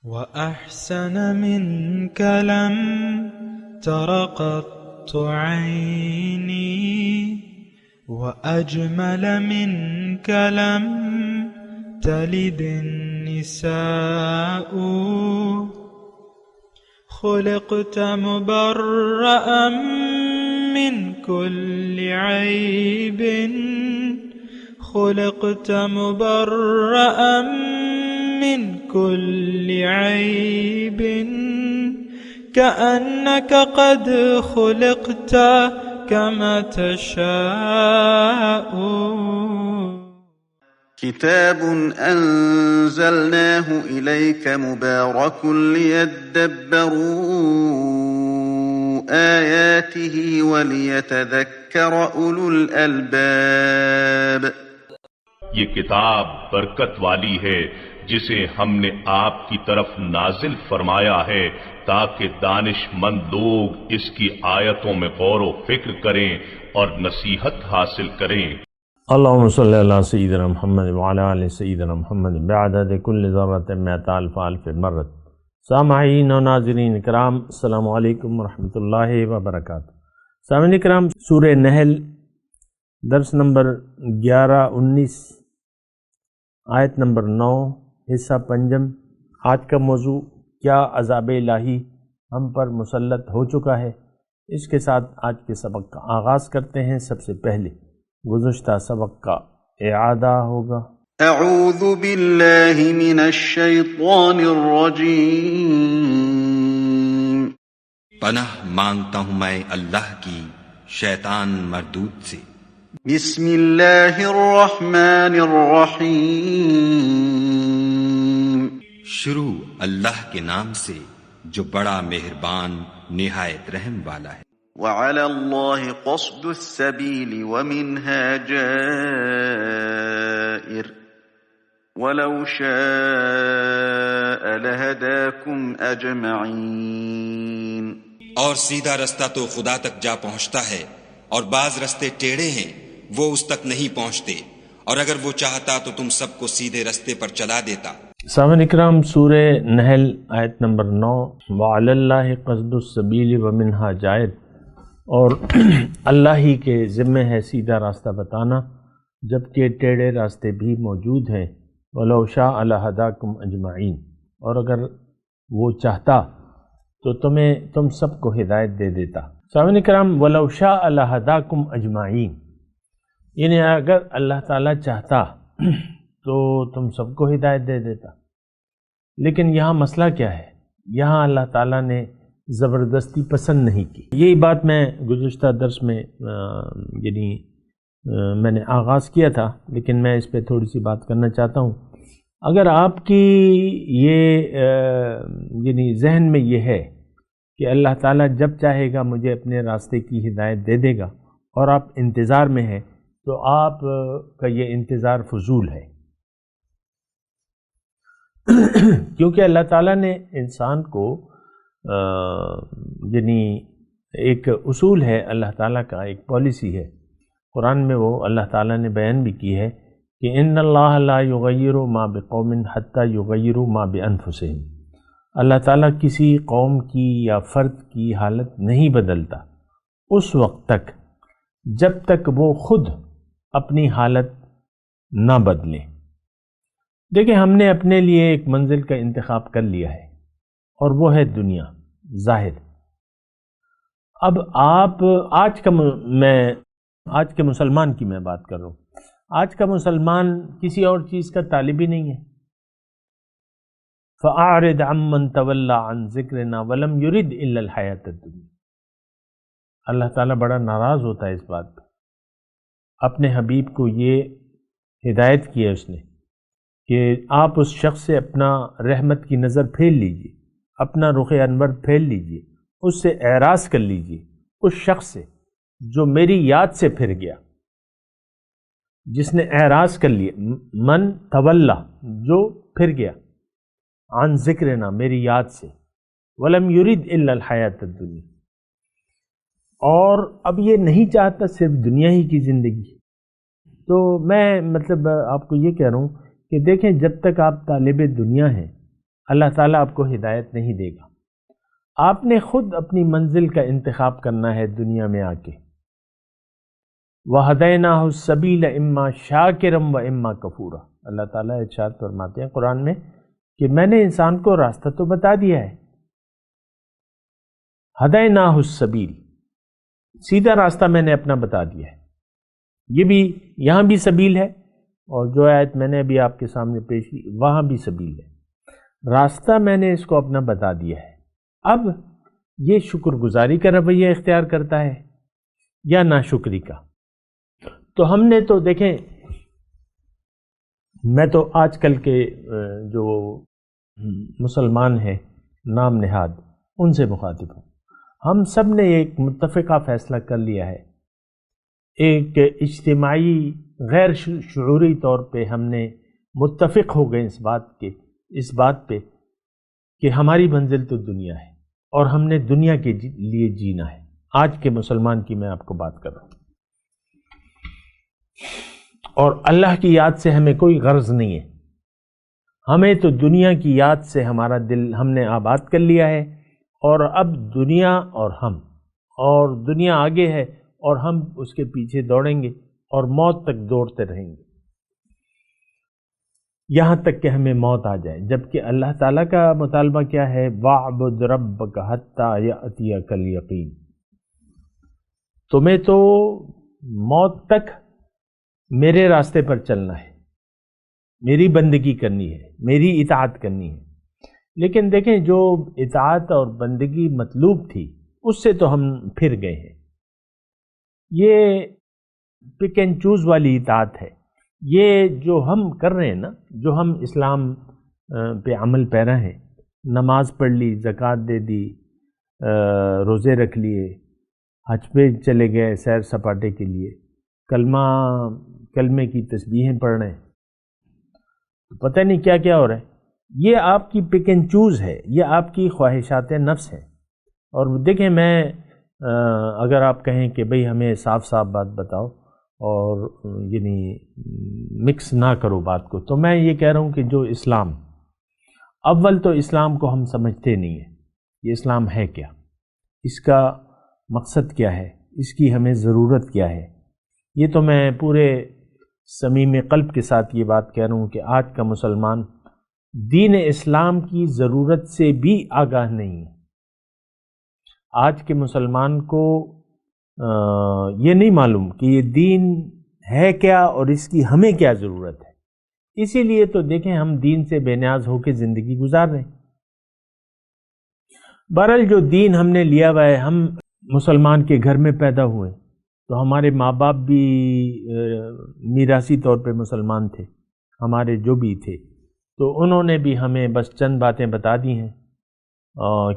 وأحسن منك لم تر قط عيني وأجمل منك لم تلد النساء خلقت مبرأ من كل عيب خلقت مبرأ من كل عيب كأنك قد خلقت كما تشاء. كتاب أنزلناه إليك مبارك ليدبروا آياته وليتذكر أولو الألباب. یہ کتاب برکت والی ہے جسے ہم نے آپ کی طرف نازل فرمایا ہے تاکہ دانش مند لوگ اس کی آیتوں میں غور و فکر کریں اور نصیحت حاصل کریں. اللہم صلی اللہ سیدنا محمد وعلی آل سیدنا محمد بعدد کل ذرۃ مئۃ الف الف مرۃ. سامعین و ناظرین کرام، السلام علیکم ورحمۃ اللہ وبرکاتہ. سامعین کرام، سورہ نحل درس نمبر 11-19 آیت نمبر 9 حصہ پنجم. آج کا موضوع کیا عذاب الہی ہم پر مسلط ہو چکا ہے. اس کے ساتھ آج کے سبق کا آغاز کرتے ہیں. سب سے پہلے گزشتہ سبق کا اعادہ ہوگا. اعوذ باللہ من الشیطان الرجیم. پناہ مانگتا ہوں میں اللہ کی شیطان مردود سے. بسم اللہ الرحمن الرحیم. شروع اللہ کے نام سے جو بڑا مہربان نہایت رحم والا ہے. وعلى الله قصد السبيل ومنها جائر ولو شاء لهداكم أجمعين. اور سیدھا رستہ تو خدا تک جا پہنچتا ہے اور بعض رستے ٹیڑھے ہیں وہ اس تک نہیں پہنچتے، اور اگر وہ چاہتا تو تم سب کو سیدھے رستے پر چلا دیتا. سامعین اکرام، سورہ نحل آیت نمبر 9 وعلی اللہ قصد السبیل ومنها جائر، اور اللہ ہی کے ذمہ ہے سیدھا راستہ بتانا جبکہ ٹیڑھے راستے بھی موجود ہیں. وَلَوْ شَاءَ لَهَدَاكُمْ أَجْمَعِينَ، اور اگر وہ چاہتا تو تم سب کو ہدایت دے دیتا. سامعین کرام، وَلَوْ شَاءَ لَهَدَاكُمْ أَجْمَعِينَ، یعنی اگر اللہ تعالیٰ چاہتا تو تم سب کو ہدایت دے دیتا. لیکن یہاں مسئلہ کیا ہے؟ یہاں اللہ تعالیٰ نے زبردستی پسند نہیں کی. یہی بات میں گزشتہ درس میں میں نے آغاز کیا تھا، لیکن میں اس پہ تھوڑی سی بات کرنا چاہتا ہوں. اگر آپ کی یہ ذہن میں یہ ہے کہ اللہ تعالیٰ جب چاہے گا مجھے اپنے راستے کی ہدایت دے دے گا اور آپ انتظار میں ہیں، تو آپ کا یہ انتظار فضول ہے. کیونکہ اللہ تعالیٰ نے انسان کو ایک اصول ہے، اللہ تعالیٰ کا ایک پالیسی ہے. قرآن میں وہ اللہ تعالیٰ نے بیان بھی کی ہے کہ ان اللہ لا یغیر ما بقوم حتی یغیروا ما بانفسہم. اللہ تعالیٰ کسی قوم کی یا فرد کی حالت نہیں بدلتا اس وقت تک جب تک وہ خود اپنی حالت نہ بدلے. دیکھیں، ہم نے اپنے لیے ایک منزل کا انتخاب کر لیا ہے اور وہ ہے دنیا ظاہر. اب آپ آج کے مسلمان کی میں بات کر رہا ہوں. آج کا مسلمان کسی اور چیز کا طالب ہی نہیں ہے. فَأَعْرِضْ عَمَّنْ تَوَلَّى عَنْ ذِكْرِنَا وَلَمْ يُرِدْ إِلَّا الْحَيَاةَ الدُّنْيَا. اللہ تعالیٰ بڑا ناراض ہوتا ہے اس بات پر. اپنے حبیب کو یہ ہدایت کی ہے اس نے کہ آپ اس شخص سے اپنا رحمت کی نظر پھیر لیجئے، اپنا رخ انور پھیر لیجئے، اس سے اعراض کر لیجئے، اس شخص سے جو میری یاد سے پھر گیا، جس نے اعراض کر لیا. من تولا، جو پھر گیا، عن ذکرنا، میری یاد سے، ولم یرید الا الحیات الدنیا، اور اب یہ نہیں چاہتا صرف دنیا ہی کی زندگی. تو میں آپ کو یہ کہہ رہا ہوں کہ دیکھیں، جب تک آپ طالب دنیا ہیں اللہ تعالیٰ آپ کو ہدایت نہیں دے گا. آپ نے خود اپنی منزل کا انتخاب کرنا ہے دنیا میں آ کے. وَهَدَيْنَاهُ السَّبِيلَ إِمَّا شَاكِرًا وَإِمَّا كَفُورًا. اللہ تعالیٰ ارشاد فرماتے ہیں قرآن میں کہ میں نے انسان کو راستہ تو بتا دیا ہے. هَدَيْنَاهُ السَّبِيلَ، سیدھا راستہ میں نے اپنا بتا دیا ہے. یہ بھی یہاں بھی سبیل ہے، اور جو آیت میں نے ابھی آپ کے سامنے پیش کی وہاں بھی سبیل ہے. راستہ میں نے اس کو اپنا بتا دیا ہے. اب یہ شکر گزاری کا رویہ اختیار کرتا ہے یا ناشکری کا. تو ہم نے تو دیکھیں، میں تو آج کل کے جو مسلمان ہیں نام نہاد ان سے مخاطب ہوں. ہم سب نے ایک متفقہ فیصلہ کر لیا ہے، ایک اجتماعی غیر شعوری طور پہ ہم نے متفق ہو گئے اس بات پہ کہ ہماری منزل تو دنیا ہے اور ہم نے دنیا کے لیے جینا ہے. آج کے مسلمان کی میں آپ کو بات کر رہا ہوں. اور اللہ کی یاد سے ہمیں کوئی غرض نہیں ہے. ہمیں تو دنیا کی یاد سے ہمارا دل ہم نے آباد کر لیا ہے، اور اب دنیا اور دنیا آگے ہے اور ہم اس کے پیچھے دوڑیں گے اور موت تک دوڑتے رہیں گے یہاں تک کہ ہمیں موت آ جائے. جبکہ اللہ تعالیٰ کا مطالبہ کیا ہے؟ وَاعْبُدْ رَبَّكَ حَتَّى يَأْتِيَكَ الْيَقِينُ. تمہیں تو موت تک میرے راستے پر چلنا ہے، میری بندگی کرنی ہے، میری اطاعت کرنی ہے. لیکن دیکھیں، جو اطاعت اور بندگی مطلوب تھی اس سے تو ہم پھر گئے ہیں. یہ پک اینڈ چوز والی اطاعت ہے. یہ جو ہم کر رہے ہیں نا، جو ہم اسلام پہ عمل پیرا ہیں، نماز پڑھ لی، زکوٰۃ دے دی، روزے رکھ لیے، حج پہ چلے گئے سیر سپاٹے کے لیے، کلمے کی تسبیحیں پڑھ رہے ہیں، پتہ نہیں کیا کیا ہو رہا ہے. یہ آپ کی پک اینڈ چوز ہے، یہ آپ کی خواہشات نفس ہیں. اور دیکھیں، میں اگر آپ کہیں کہ بھئی ہمیں صاف صاف بات بتاؤ اور یعنی مکس نہ کرو بات کو، تو میں یہ کہہ رہا ہوں کہ جو اسلام، اول تو اسلام کو ہم سمجھتے نہیں ہیں. یہ اسلام ہے کیا؟ اس کا مقصد کیا ہے؟ اس کی ہمیں ضرورت کیا ہے؟ یہ تو میں پورے صمیم قلب کے ساتھ یہ بات کہہ رہا ہوں کہ آج کا مسلمان دین اسلام کی ضرورت سے بھی آگاہ نہیں ہے. آج کے مسلمان کو یہ نہیں معلوم کہ یہ دین ہے کیا اور اس کی ہمیں کیا ضرورت ہے. اسی لیے تو دیکھیں ہم دین سے بے نیاز ہو کے زندگی گزار رہے ہیں. بہرحال جو دین ہم نے لیا ہوا ہے، ہم مسلمان کے گھر میں پیدا ہوئے تو ہمارے ماں باپ بھی میراثی طور پہ مسلمان تھے، ہمارے جو بھی تھے، تو انہوں نے بھی ہمیں بس چند باتیں بتا دی ہیں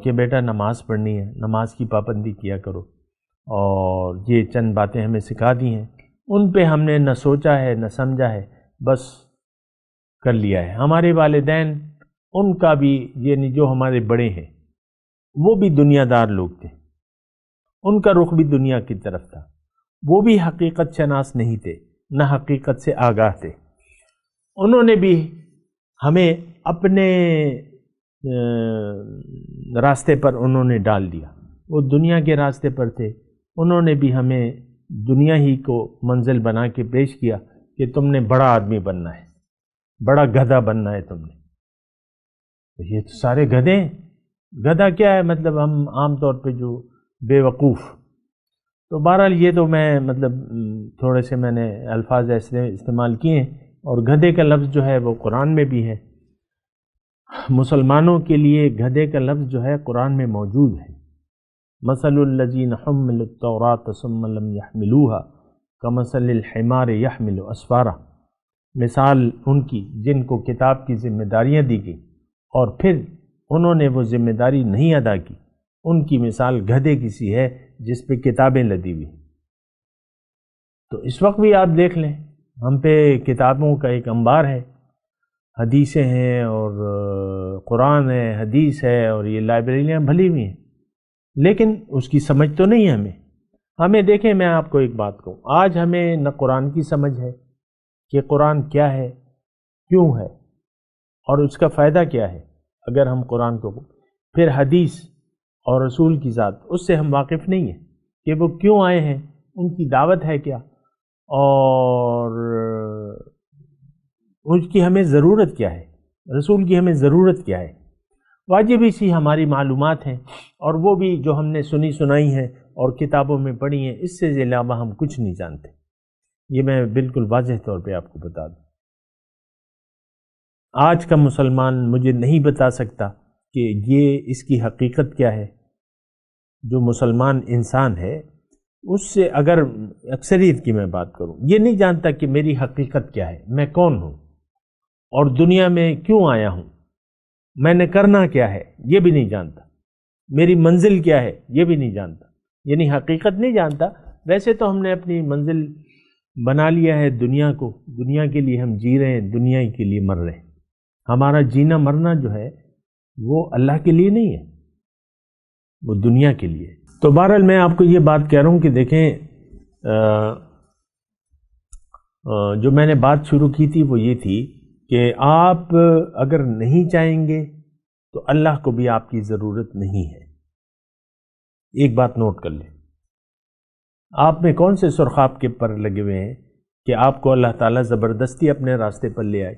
کہ بیٹا نماز پڑھنی ہے، نماز کی پابندی کیا کرو، اور یہ چند باتیں ہمیں سکھا دی ہیں. ان پہ ہم نے نہ سوچا ہے نہ سمجھا ہے، بس کر لیا ہے. ہمارے والدین، ان کا بھی یعنی جو ہمارے بڑے ہیں وہ بھی دنیا دار لوگ تھے، ان کا رخ بھی دنیا کی طرف تھا. وہ بھی حقیقت شناس نہیں تھے، نہ حقیقت سے آگاہ تھے. انہوں نے بھی ہمیں اپنے راستے پر انہوں نے ڈال دیا. وہ دنیا کے راستے پر تھے، انہوں نے بھی ہمیں دنیا ہی کو منزل بنا کے پیش کیا کہ تم نے بڑا آدمی بننا ہے، بڑا گدھا بننا ہے تم نے. یہ تو سارے گدھے ہیں. گدھا کیا ہے؟ مطلب ہم عام طور پہ جو بے وقوف. تو بہرحال یہ تو میں مطلب تھوڑے سے میں نے الفاظ ایسے استعمال کیے ہیں، اور گدھے کا لفظ جو ہے وہ قرآن میں بھی ہے. مسلمانوں کے لیے گدھے کا لفظ جو ہے قرآن میں موجود ہے. مثل الذین حملوا التوراۃ ثم لم يحملوها کمثل الحمار يحمل اسفارا. مثال ان کی جن کو کتاب کی ذمہ داریاں دی گئی اور پھر انہوں نے وہ ذمہ داری نہیں ادا کی، ان کی مثال گدھے کی سی ہے جس پہ کتابیں لدی ہوئی. تو اس وقت بھی آپ دیکھ لیں، ہم پہ کتابوں کا ایک انبار ہے، حدیثیں ہیں اور قرآن ہے، حدیث ہے، اور یہ لائبریریاں بھلی ہوئی ہیں، لیکن اس کی سمجھ تو نہیں ہے ہمیں. دیکھیں، میں آپ کو ایک بات کہوں، آج ہمیں نہ قرآن کی سمجھ ہے کہ قرآن کیا ہے، کیوں ہے، اور اس کا فائدہ کیا ہے. اگر ہم قرآن کو، پھر حدیث اور رسول کی ذات اس سے ہم واقف نہیں ہیں کہ وہ کیوں آئے ہیں، ان کی دعوت ہے کیا، اور ان کی ہمیں ضرورت کیا ہے، رسول کی ہمیں ضرورت کیا ہے۔ واجب اسی ہماری معلومات ہیں، اور وہ بھی جو ہم نے سنی سنائی ہیں اور کتابوں میں پڑھی ہیں، اس سے علاوہ ہم کچھ نہیں جانتے۔ یہ میں بالکل واضح طور پہ آپ کو بتا دوں۔ آج کا مسلمان مجھے نہیں بتا سکتا کہ یہ اس کی حقیقت کیا ہے۔ جو مسلمان انسان ہے اس سے اگر اکثریت کی میں بات کروں، یہ نہیں جانتا کہ میری حقیقت کیا ہے، میں کون ہوں اور دنیا میں کیوں آیا ہوں، میں نے کرنا کیا ہے یہ بھی نہیں جانتا، میری منزل کیا ہے یہ بھی نہیں جانتا، یعنی حقیقت نہیں جانتا۔ ویسے تو ہم نے اپنی منزل بنا لیا ہے دنیا کو، دنیا کے لیے ہم جی رہے ہیں، دنیا کے لیے مر رہے ہیں۔ ہمارا جینا مرنا جو ہے وہ اللہ کے لیے نہیں ہے، وہ دنیا کے لیے۔ تو بہرحال میں آپ کو یہ بات کہہ رہا ہوں کہ دیکھیں، جو میں نے بات شروع کی تھی وہ یہ تھی کہ آپ اگر نہیں چاہیں گے تو اللہ کو بھی آپ کی ضرورت نہیں ہے۔ ایک بات نوٹ کر لیں، آپ میں کون سے سرخاب کے پر لگے ہوئے ہیں کہ آپ کو اللہ تعالیٰ زبردستی اپنے راستے پر لے آئے؟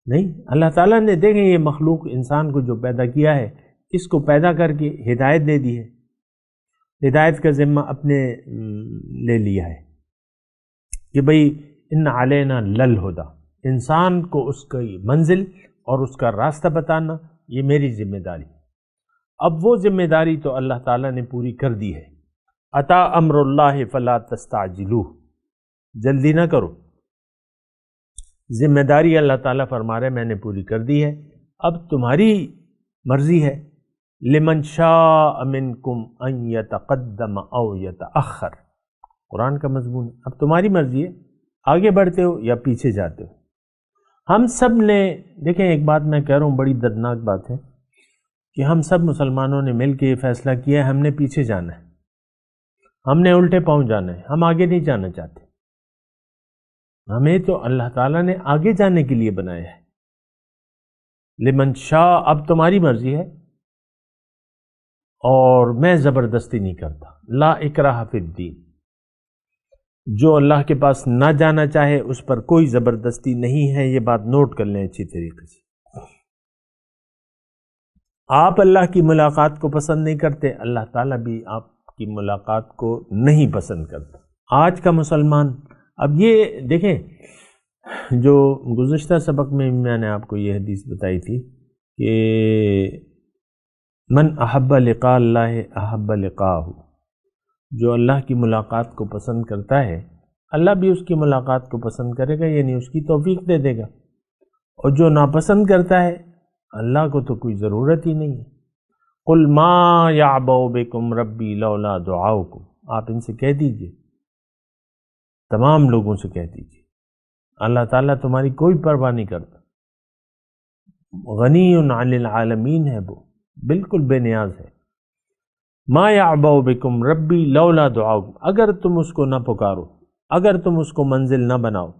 نہیں، اللہ تعالیٰ نے دیکھیں یہ مخلوق انسان کو جو پیدا کیا ہے، اس کو پیدا کر کے ہدایت دے دی ہے، ہدایت کا ذمہ اپنے لے لیا ہے کہ بھئی ان علینا للہدی، انسان کو اس کی منزل اور اس کا راستہ بتانا یہ میری ذمہ داری۔ اب وہ ذمہ داری تو اللہ تعالیٰ نے پوری کر دی ہے۔ اتی امر اللہ فلا تستعجلوہ، جلدی نہ کرو، ذمہ داری اللہ تعالیٰ فرما رہے میں نے پوری کر دی ہے، اب تمہاری مرضی ہے۔ لمن شاء منکم ان یتقدم او یتأخر، قرآن کا مضمون ہے، اب تمہاری مرضی ہے آگے بڑھتے ہو یا پیچھے جاتے ہو۔ ہم سب نے، دیکھیں ایک بات میں کہہ رہا ہوں، بڑی دردناک بات ہے کہ ہم سب مسلمانوں نے مل کے یہ فیصلہ کیا ہے ہم نے پیچھے جانا ہے، ہم نے الٹے پاؤں جانا ہے، ہم آگے نہیں جانا چاہتے۔ ہمیں تو اللہ تعالیٰ نے آگے جانے کے لیے بنایا ہے۔ لمن شاء، اب تمہاری مرضی ہے، اور میں زبردستی نہیں کرتا۔ لا اکراہ فی الدین، جو اللہ کے پاس نہ جانا چاہے اس پر کوئی زبردستی نہیں ہے، یہ بات نوٹ کر لیں اچھی طریقے سے۔ آپ اللہ کی ملاقات کو پسند نہیں کرتے، اللہ تعالیٰ بھی آپ کی ملاقات کو نہیں پسند کرتا۔ آج کا مسلمان، اب یہ دیکھیں، جو گزشتہ سبق میں نے آپ کو یہ حدیث بتائی تھی کہ من احب لقاء اللہ احب لقاءہ، جو اللہ کی ملاقات کو پسند کرتا ہے اللہ بھی اس کی ملاقات کو پسند کرے گا، یعنی اس کی توفیق دے دے گا، اور جو ناپسند کرتا ہے اللہ کو تو کوئی ضرورت ہی نہیں ہے۔ قل ما یعبأ بکم ربی لولا دعاؤکم، آپ ان سے کہہ دیجئے، تمام لوگوں سے کہہ دیجئے اللہ تعالیٰ تمہاری کوئی پرواہ نہیں کرتا، غنی عن العالمین ہے، وہ بالکل بے نیاز ہے۔ ما یعبأ بکم ربی لولا دعاؤکم، اگر تم اس کو نہ پکارو، اگر تم اس کو منزل نہ بناؤ،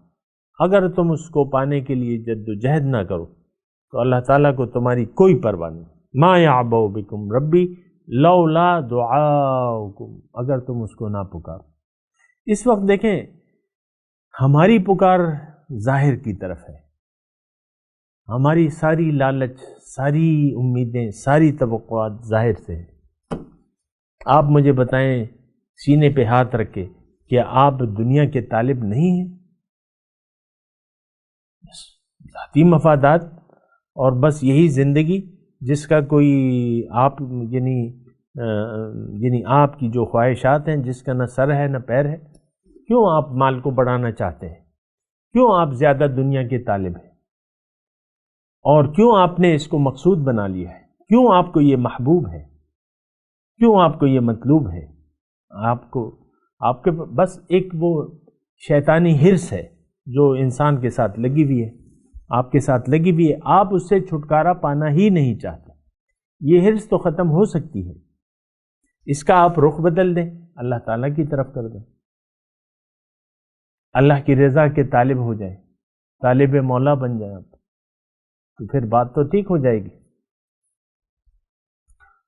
اگر تم اس کو پانے کے لیے جد و جہد نہ کرو تو اللہ تعالیٰ کو تمہاری کوئی پرواہ نہیں۔ ما یعبأ بکم ربی لولا دعاؤکم، اگر تم اس کو نہ پکارو۔ اس وقت دیکھیں ہماری پکار ظاہر کی طرف ہے، ہماری ساری لالچ، ساری امیدیں، ساری توقعات ظاہر سے ہیں۔ آپ مجھے بتائیں سینے پہ ہاتھ رکھ کے کہ آپ دنیا کے طالب نہیں ہیں؟ ذاتی مفادات اور بس یہی زندگی جس کا کوئی آپ یعنی آپ کی جو خواہشات ہیں جس کا نہ سر ہے نہ پیر ہے، کیوں آپ مال کو بڑھانا چاہتے ہیں؟ کیوں آپ زیادہ دنیا کے طالب ہیں؟ اور کیوں آپ نے اس کو مقصود بنا لیا ہے؟ کیوں آپ کو یہ محبوب ہے؟ کیوں آپ کو یہ مطلوب ہے؟ آپ کے بس ایک وہ شیطانی حرص ہے جو انسان کے ساتھ لگی ہوئی ہے، آپ کے ساتھ لگی ہوئی ہے، آپ اس سے چھٹکارا پانا ہی نہیں چاہتے۔ یہ حرص تو ختم ہو سکتی ہے، اس کا آپ رخ بدل دیں، اللہ تعالیٰ کی طرف کر دیں، اللہ کی رضا کے طالب ہو جائیں، طالب مولا بن جائیں آپ، تو پھر بات تو ٹھیک ہو جائے گی۔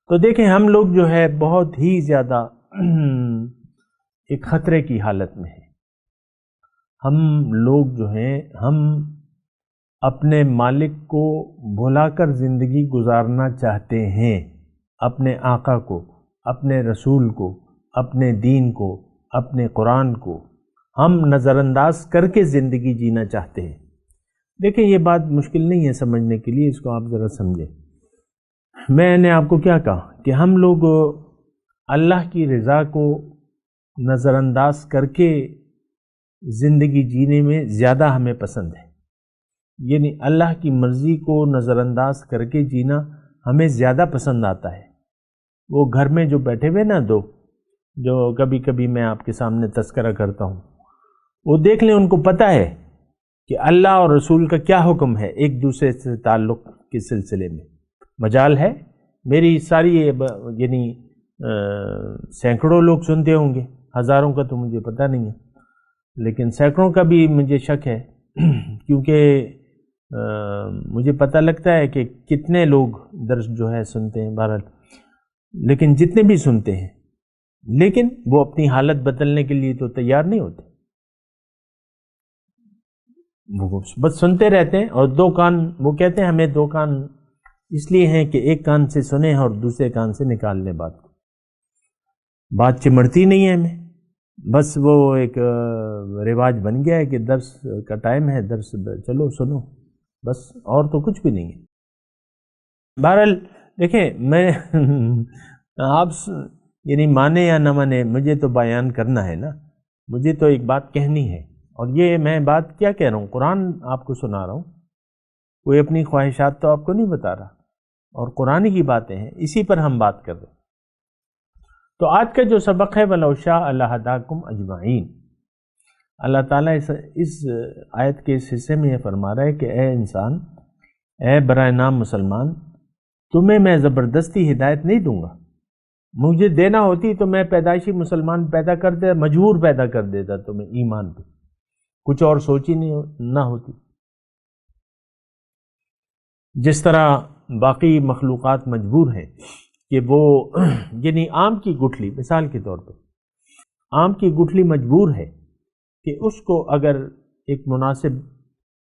تو دیکھیں ہم لوگ جو ہے بہت ہی زیادہ ایک خطرے کی حالت میں ہیں. ہم لوگ جو ہیں ہم اپنے مالک کو بھلا کر زندگی گزارنا چاہتے ہیں، اپنے آقا کو، اپنے رسول کو، اپنے دین کو، اپنے قرآن کو ہم نظر انداز کر کے زندگی جینا چاہتے ہیں. دیکھیں یہ بات مشکل نہیں ہے سمجھنے کے لیے، اس کو آپ ذرا سمجھیں. میں نے آپ کو کیا کہا کہ ہم لوگ اللہ کی رضا کو نظر انداز کر کے زندگی جینے میں زیادہ ہمیں پسند ہے. یعنی اللہ کی مرضی کو نظر انداز کر کے جینا ہمیں زیادہ پسند آتا ہے. وہ گھر میں جو بیٹھے ہوئے نا دو، جو کبھی کبھی میں آپ کے سامنے تذکرہ کرتا ہوں، وہ دیکھ لیں، ان کو پتہ ہے کہ اللہ اور رسول کا کیا حکم ہے ایک دوسرے سے تعلق کے سلسلے میں. مجال ہے، میری ساری یعنی سینکڑوں لوگ سنتے ہوں گے، ہزاروں کا تو مجھے پتہ نہیں ہے، لیکن سینکڑوں کا بھی مجھے شک ہے کیونکہ مجھے پتہ لگتا ہے کہ کتنے لوگ درس جو ہے سنتے ہیں. بہرحال لیکن جتنے بھی سنتے ہیں، لیکن وہ اپنی حالت بدلنے کے لیے تو تیار نہیں ہوتے. وہ بس سنتے رہتے ہیں، اور دو کان، وہ کہتے ہیں ہمیں دو کان اس لیے ہیں کہ ایک کان سے سنیں اور دوسرے کان سے نکال لیں بات کو. بات چمڑتی نہیں ہے ہمیں، بس وہ ایک رواج بن گیا ہے کہ درس کا ٹائم ہے، درس چلو سنو، بس اور تو کچھ بھی نہیں ہے. بہرحال دیکھیں میں آپ یعنی مانے یا نہ مانے، مجھے تو بیان کرنا ہے نا، مجھے تو ایک بات کہنی ہے. اور یہ میں بات کیا کہہ رہا ہوں، قرآن آپ کو سنا رہا ہوں، کوئی اپنی خواہشات تو آپ کو نہیں بتا رہا، اور قرآن کی باتیں ہیں، اسی پر ہم بات کر رہے ہیں. تو آج کا جو سبق ہے وَلَوْ شَاءَ لَهَدَاكُمْ أَجْمَعِينَ، اللہ تعالیٰ اس آیت کے اس حصے میں یہ فرما رہا ہے کہ اے انسان، اے برائے نام مسلمان، تمہیں میں زبردستی ہدایت نہیں دوں گا. مجھے دینا ہوتی تو میں پیدائشی مسلمان پیدا کر دے، مجبور پیدا کر دیتا تمہیں ایمان پہ، کچھ اور سوچ ہی نہ ہوتی. جس طرح باقی مخلوقات مجبور ہیں کہ وہ یعنی آم کی گٹھلی، مثال کے طور پہ آم کی گٹھلی مجبور ہے کہ اس کو اگر ایک مناسب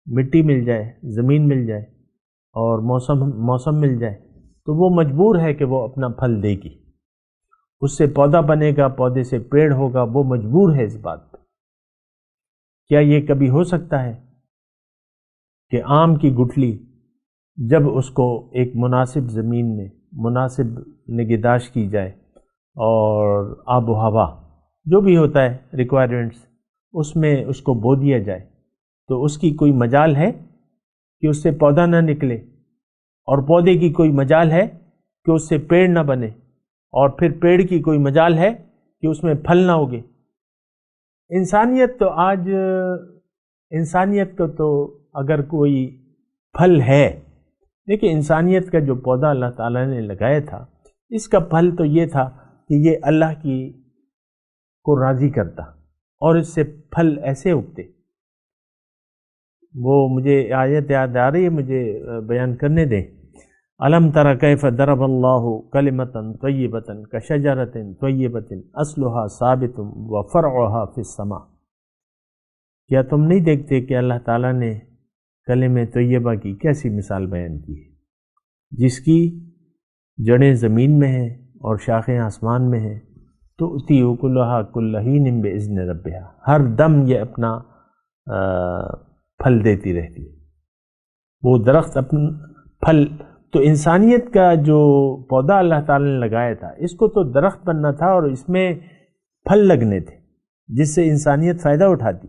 مٹی مل جائے، زمین مل جائے اور موسم مل جائے تو وہ مجبور ہے کہ وہ اپنا پھل دے گی، اس سے پودا بنے گا، پودے سے پیڑ ہوگا، وہ مجبور ہے اس بات پہ. کیا یہ کبھی ہو سکتا ہے کہ آم کی گٹھلی جب اس کو ایک مناسب زمین میں مناسب نگہداشت کی جائے اور آب و ہوا جو بھی ہوتا ہے ریکوائرمنٹس، اس میں اس کو بو دیا جائے، تو اس کی کوئی مجال ہے کہ اس سے پودا نہ نکلے، اور پودے کی کوئی مجال ہے کہ اس سے پیڑ نہ بنے، اور پھر پیڑ کی کوئی مجال ہے کہ اس میں پھل نہ اگے؟ انسانیت تو آج، انسانیت کو تو اگر کوئی پھل ہے، دیکھیں انسانیت کا جو پودا اللہ تعالیٰ نے لگایا تھا، اس کا پھل تو یہ تھا کہ یہ اللہ کی کو راضی کرتا، اور اس سے پھل ایسے اگتے. وہ مجھے آیت یاد آ رہی ہے، مجھے بیان کرنے دیں. الم تر کیف ضرب اللہ کلمۃ طیبۃ کشجرۃ طیبۃ اصلها ثابت وفرعها فی السماء. کیا تم نہیں دیکھتے کہ اللہ تعالیٰ نے کلمہ طیبہ کی کیسی مثال بیان کی ہے، جس کی جڑیں زمین میں ہیں اور شاخیں آسمان میں ہیں. تؤتی اکلھا کل حین باذن ربھا، ہر دم یہ اپنا پھل دیتی رہتی ہے. وہ درخت اپنا پھل، تو انسانیت کا جو پودا اللہ تعالی نے لگایا تھا، اس کو تو درخت بننا تھا اور اس میں پھل لگنے تھے جس سے انسانیت فائدہ اٹھاتی.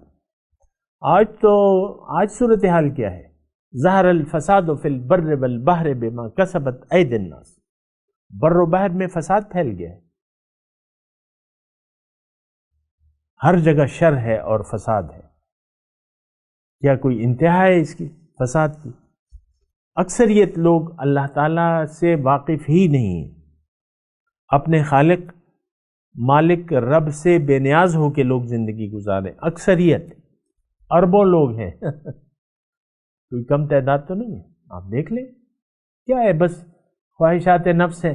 آج صورتحال کیا ہے؟ ظہر الفساد فی البر والبحر بما کسبت ایدی الناس. بر و بحر میں فساد پھیل گیا ہے، ہر جگہ شر ہے اور فساد ہے. کیا کوئی انتہا ہے اس کی فساد کی؟ اکثریت لوگ اللہ تعالیٰ سے واقف ہی نہیں ہیں، اپنے خالق مالک رب سے بے نیاز ہو کے لوگ زندگی گزاریں. اکثریت اربوں لوگ ہیں کوئی کم تعداد تو نہیں ہے. آپ دیکھ لیں کیا ہے، بس خواہشات نفس ہے.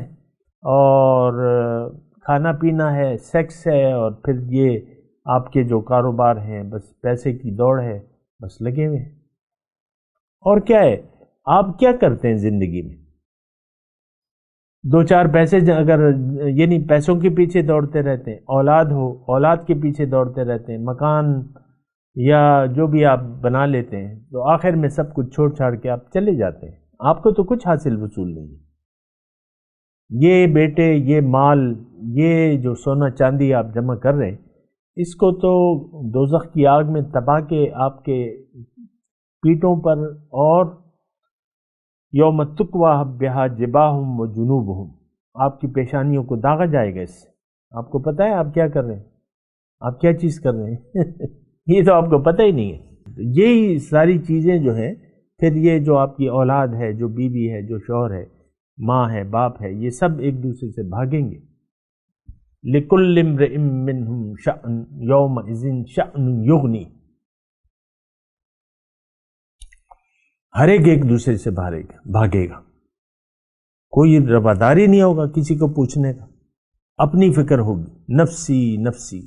اور کھانا پینا ہے، سیکس ہے، اور پھر یہ آپ کے جو کاروبار ہیں بس پیسے کی دوڑ ہے، بس لگے ہوئے ہیں۔ اور کیا ہے، آپ کیا کرتے ہیں زندگی میں؟ دو چار پیسے اگر یعنی پیسوں کے پیچھے دوڑتے رہتے ہیں، اولاد ہو اولاد کے پیچھے دوڑتے رہتے ہیں، مکان یا جو بھی آپ بنا لیتے ہیں، تو آخر میں سب کچھ چھوڑ چھاڑ کے آپ چلے جاتے ہیں، آپ کو تو کچھ حاصل وصول نہیں ہے۔ یہ بیٹے، یہ مال، یہ جو سونا چاندی آپ جمع کر رہے ہیں، اس کو تو دوزخ کی آگ میں تپا کے آپ کے پیٹوں پر اور یوم تکوی بہا جباہم و جنوبہم، آپ کی پیشانیوں کو داغا جائے گا اس سے۔ آپ کو پتہ ہے آپ کیا کر رہے ہیں، آپ کیا چیز کر رہے ہیں یہ تو آپ کو پتہ ہی نہیں ہے۔ یہی ساری چیزیں جو ہیں، پھر یہ جو آپ کی اولاد ہے، جو بیوی ہے، جو شوہر ہے، ماں ہے، باپ ہے، یہ سب ایک دوسرے سے بھاگیں گے۔ لِكُلِّ امْرِئٍ مِّنْهُمْ شَأْنٌ يَوْمَئِذٍ شَأْنٌ يُغْنِي، ہر ایک دوسرے سے بھاگے گا، کوئی رواداری نہیں ہوگا کسی کو پوچھنے کا، اپنی فکر ہوگی، نفسی نفسی،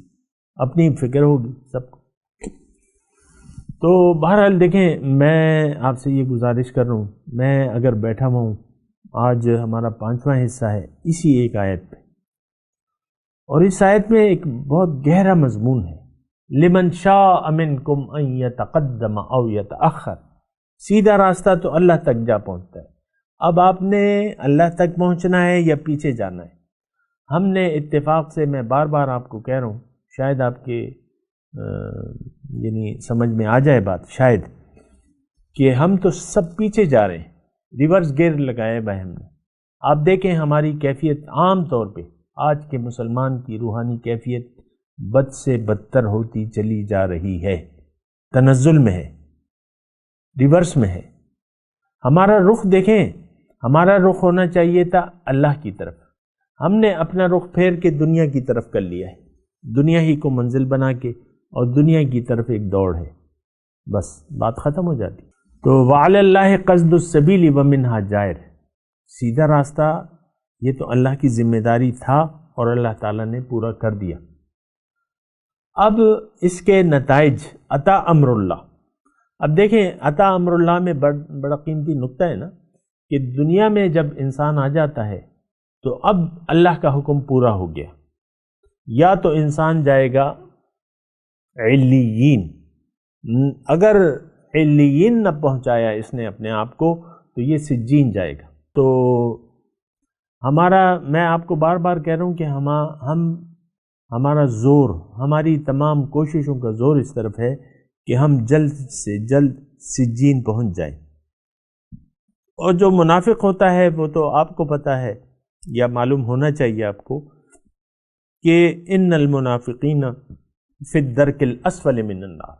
اپنی فکر ہوگی سب کو۔ تو بہرحال دیکھیں، میں آپ سے یہ گزارش کر رہا ہوں، میں اگر بیٹھا ہوا ہوں، آج ہمارا 5واں حصہ ہے اسی ایک آیت پہ، اور اس آیت میں ایک بہت گہرا مضمون ہے، لمن شاء منکم ان یتقدم او یتأخر، سیدھا راستہ تو اللہ تک جا پہنچتا ہے، اب آپ نے اللہ تک پہنچنا ہے یا پیچھے جانا ہے۔ ہم نے اتفاق سے، میں بار بار آپ کو کہہ رہا ہوں، شاید آپ کے یعنی سمجھ میں آ جائے بات، شاید کہ ہم تو سب پیچھے جا رہے ہیں، ریورس گیئر لگائے بھائی ہم نے۔ آپ دیکھیں ہماری کیفیت عام طور پہ آج کے مسلمان کی روحانی کیفیت بد سے بدتر ہوتی چلی جا رہی ہے، تنزل میں ہے، ریورس میں ہے۔ ہمارا رخ دیکھیں، ہمارا رخ ہونا چاہیے تھا اللہ کی طرف، ہم نے اپنا رخ پھیر کے دنیا کی طرف کر لیا ہے، دنیا ہی کو منزل بنا کے، اور دنیا کی طرف ایک دوڑ ہے، بس بات ختم ہو جاتی۔ تو وَعَلَى اللَّهِ قَصْدُ السَّبِيلِ وَمِنْهَا جَائِرٌ، سیدھا راستہ یہ تو اللہ کی ذمہ داری تھا اور اللہ تعالیٰ نے پورا کر دیا۔ اب اس کے نتائج، عطا امر اللہ، اب دیکھیں عطا امر اللہ میں بڑا قیمتی نقطہ ہے نا، کہ دنیا میں جب انسان آ جاتا ہے تو اب اللہ کا حکم پورا ہو گیا، یا تو انسان جائے گا علیین، اگر علیین نہ پہنچایا اس نے اپنے آپ کو تو یہ سجین جائے گا۔ تو میں آپ کو بار بار کہہ رہا ہوں کہ ہمارا زور، ہماری تمام کوششوں کا زور اس طرف ہے کہ ہم جلد سے جلد سجین پہنچ جائیں۔ اور جو منافق ہوتا ہے وہ تو آپ کو پتہ ہے یا معلوم ہونا چاہیے آپ کو کہ ان المنافقین فی الدرک الاسفل من النار،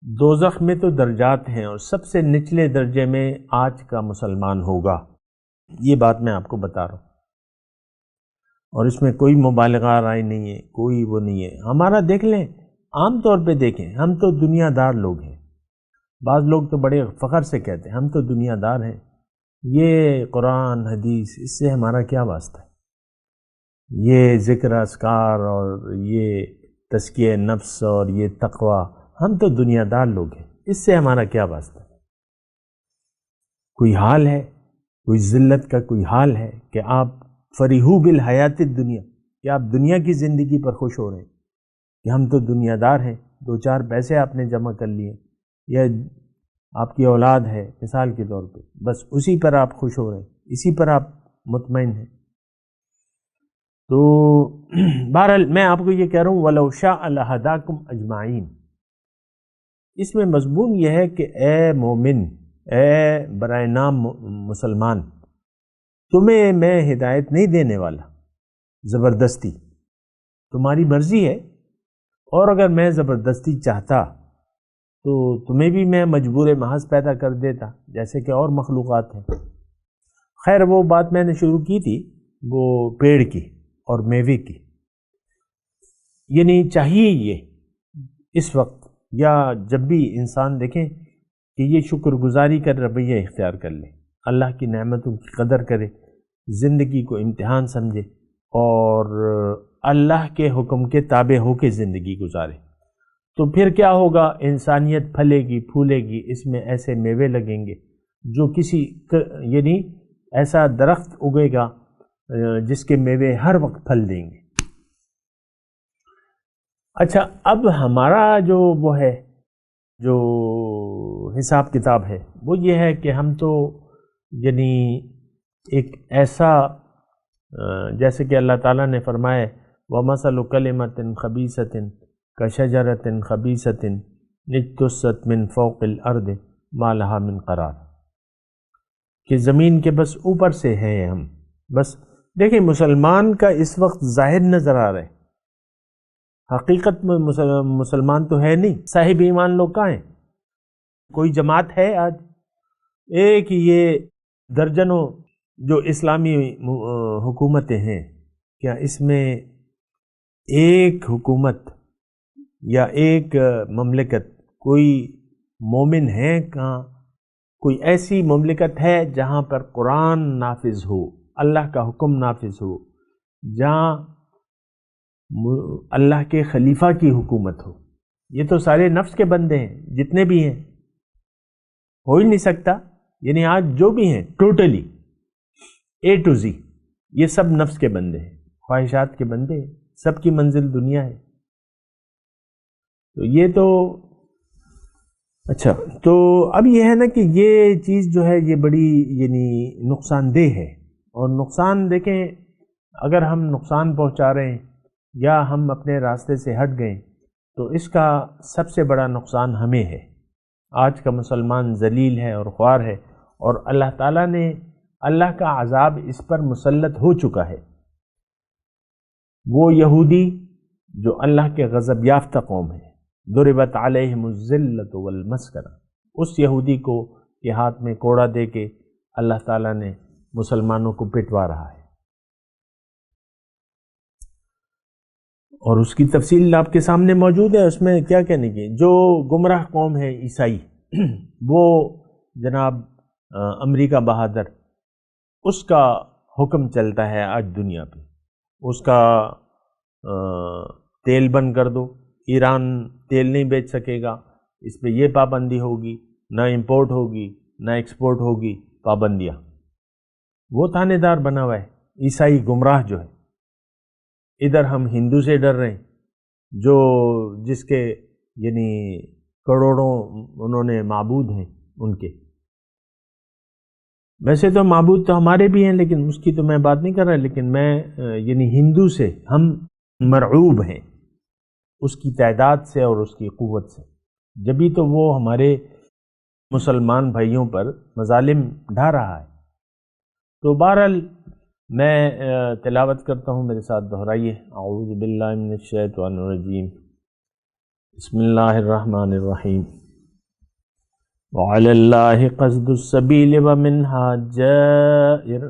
دوزخ میں تو درجات ہیں اور سب سے نچلے درجے میں آج کا مسلمان ہوگا، یہ بات میں آپ کو بتا رہا ہوں، اور اس میں کوئی مبالغہ رائے نہیں ہے، کوئی وہ نہیں ہے۔ ہمارا دیکھ لیں، عام طور پہ دیکھیں، ہم تو دنیا دار لوگ ہیں، بعض لوگ تو بڑے فخر سے کہتے ہیں ہم تو دنیا دار ہیں، یہ قرآن حدیث اس سے ہمارا کیا واسطہ ہے، یہ ذکر اذکار اور یہ تزکیہ نفس اور یہ تقوی، ہم تو دنیا دار لوگ ہیں، اس سے ہمارا کیا واسطہ ہے؟ کوئی حال ہے، کوئی ذلت کا کوئی حال ہے کہ آپ فریحو بالحیات الدنیا، کہ آپ دنیا کی زندگی پر خوش ہو رہے ہیں کہ ہم تو دنیا دار ہیں، دو چار پیسے آپ نے جمع کر لیے، یا آپ کی اولاد ہے مثال کے طور پہ، بس اسی پر آپ خوش ہو رہے ہیں، اسی پر آپ مطمئن ہیں۔ تو بہرحال میں آپ کو یہ کہہ رہا ہوں وَلَوْ شَاءَ لَهَدَاكُمْ أَجْمَعِينَ، اس میں مضمون یہ ہے کہ اے مومن، اے برائے نام مسلمان، تمہیں میں ہدایت نہیں دینے والا زبردستی، تمہاری مرضی ہے، اور اگر میں زبردستی چاہتا تو تمہیں بھی میں مجبور محض پیدا کر دیتا جیسے کہ اور مخلوقات ہیں۔ خیر وہ بات میں نے شروع کی تھی وہ پیڑ کی اور میوے کی، یعنی چاہیے یہ اس وقت یا جب بھی انسان دیکھیں کہ یہ شکر گزاری کا رویہ اختیار کر لے اللہ کی نعمتوں کی قدر کرے، زندگی کو امتحان سمجھے اور اللہ کے حکم کے تابع ہو کے زندگی گزارے، تو پھر کیا ہوگا؟ انسانیت پھلے گی، پھولے گی، اس میں ایسے میوے لگیں گے جو یعنی ایسا درخت اگے گا جس کے میوے ہر وقت پھل دیں گے۔ اچھا، اب ہمارا جو وہ ہے، جو حساب کتاب ہے، وہ یہ ہے کہ ہم تو یعنی ایک ایسا، جیسے کہ اللہ تعالیٰ نے فرمایا وَمَثَلُ كَلِمَةٍ خَبِيثَةٍ كَشَجَرَةٍ خَبِيثَةٍ اجْتُثَّتْ مِنْ فَوْقِ الْأَرْضِ مَا لَهَا مِنْ قَرَارٍ، کہ زمین کے بس اوپر سے ہیں ہم۔ بس دیکھیں، مسلمان کا اس وقت ظاہر نظر آ رہا ہے، حقیقت میں مسلمان تو ہے نہیں۔ صاحب ایمان لوگ کہاں ہیں؟ کوئی جماعت ہے آج؟ ایک یہ درجنوں جو اسلامی حکومتیں ہیں، کیا اس میں ایک حکومت یا ایک مملکت کوئی مومن ہے؟ کہاں کوئی ایسی مملکت ہے جہاں پر قرآن نافذ ہو، اللہ کا حکم نافذ ہو، جہاں اللہ کے خلیفہ کی حکومت ہو؟ یہ تو سارے نفس کے بندے ہیں، جتنے بھی ہیں، ہو ہی نہیں سکتا۔ یعنی آج جو بھی ہیں ٹوٹلی A to Z یہ سب نفس کے بندے ہیں، خواہشات کے بندے ہیں، سب کی منزل دنیا ہے۔ تو یہ تو اچھا، تو اب یہ ہے نا کہ یہ چیز جو ہے یہ بڑی یعنی نقصان دہ ہے، اور نقصان دیکھیں، اگر ہم نقصان پہنچا رہے ہیں یا ہم اپنے راستے سے ہٹ گئے تو اس کا سب سے بڑا نقصان ہمیں ہے۔ آج کا مسلمان ذلیل ہے اور خوار ہے، اور اللہ تعالیٰ نے اللہ کا عذاب اس پر مسلط ہو چکا ہے۔ وہ یہودی جو اللہ کے غضب یافتہ قوم ہے، ضربت علیہم الذلۃ والمسکنہ، اس یہودی کو کے ہاتھ میں کوڑا دے کے اللہ تعالیٰ نے مسلمانوں کو پٹوا رہا ہے، اور اس کی تفصیل آپ کے سامنے موجود ہے۔ اس میں کیا کہنے کی، جو گمراہ قوم ہے عیسائی، وہ جناب امریکہ بہادر، اس کا حکم چلتا ہے آج دنیا پہ، اس کا تیل بند کر دو، ایران تیل نہیں بیچ سکے گا، اس پہ یہ پابندی ہوگی، نہ امپورٹ ہوگی نہ ایکسپورٹ ہوگی، پابندیاں۔ وہ تانے دار بنا ہوا ہے عیسائی گمراہ جو ہے۔ ادھر ہم ہندو سے ڈر رہے ہیں، جو جس کے یعنی کروڑوں انہوں نے معبود ہیں ان کے۔ ویسے تو معبود تو ہمارے بھی ہیں، لیکن اس کی تو میں بات نہیں کر رہا، لیکن میں یعنی ہندو سے ہم مرعوب ہیں، اس کی تعداد سے اور اس کی قوت سے، جبھی تو وہ ہمارے مسلمان بھائیوں پر مظالم ڈھا رہا ہے۔ تو بہرحال میں تلاوت کرتا ہوں، میرے ساتھ دہرائیے۔ اعوذ باللہ من الشیطان الرجیم، بسم اللہ الرحمن الرحیم۔ وعلی اللہ قصد السبیل ومنہا جائر،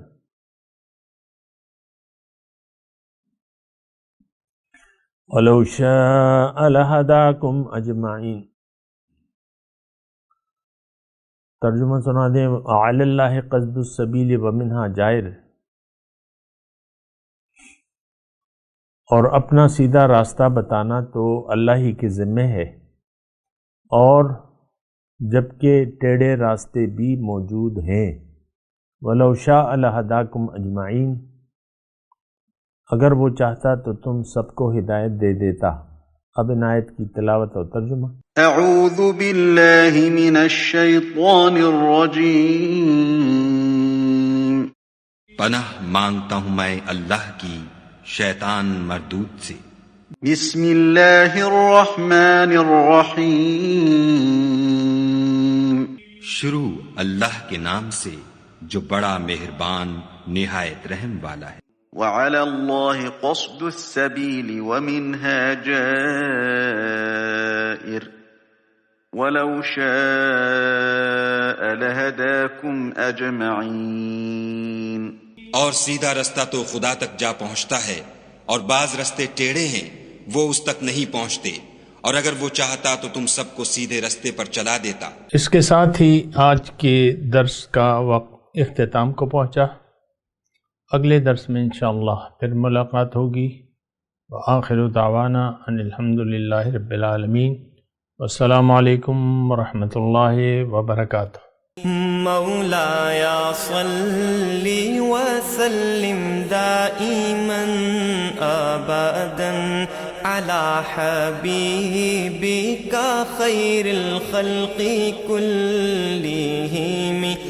ولو شاء لہداکم اجمعین۔ ترجمہ سنا دیں، وعلی اللہ قصد السبیل ومنہا جائر، اور اپنا سیدھا راستہ بتانا تو اللہ ہی کے ذمہ ہے، اور جبکہ ٹیڑھے راستے بھی موجود ہیں۔ وَلَوْ شَاءَ لَهَدَاكُمْ أَجْمَعِينَ، اگر وہ چاہتا تو تم سب کو ہدایت دے دیتا۔ اب ان آیت کی تلاوت اور ترجمہ۔ اعوذ باللہ من الشیطان الرجیم، پناہ مانگتا ہوں میں اللہ کی شیطان مردود سے۔ بسم اللہ الرحمن الرحیم، شروع اللہ کے نام سے جو بڑا مہربان نہایت رحم والا ہے۔ وعلی اللہ قصد السبیل ومنها جائر، ولو شاء لہداکم اجمعین۔ اور سیدھا رستہ تو خدا تک جا پہنچتا ہے، اور بعض رستے ٹیڑھے ہیں، وہ اس تک نہیں پہنچتے، اور اگر وہ چاہتا تو تم سب کو سیدھے رستے پر چلا دیتا۔ اس کے ساتھ ہی آج کے درس کا وقت اختتام کو پہنچا۔ اگلے درس میں انشاءاللہ پھر ملاقات ہوگی۔ وآخر دعوانا ان الحمدللہ رب العالمین، والسلام علیکم ورحمۃ اللہ وبرکاتہ۔ مولاي صل وسلم دائما أبدا على حبيبك خير الخلق كلهم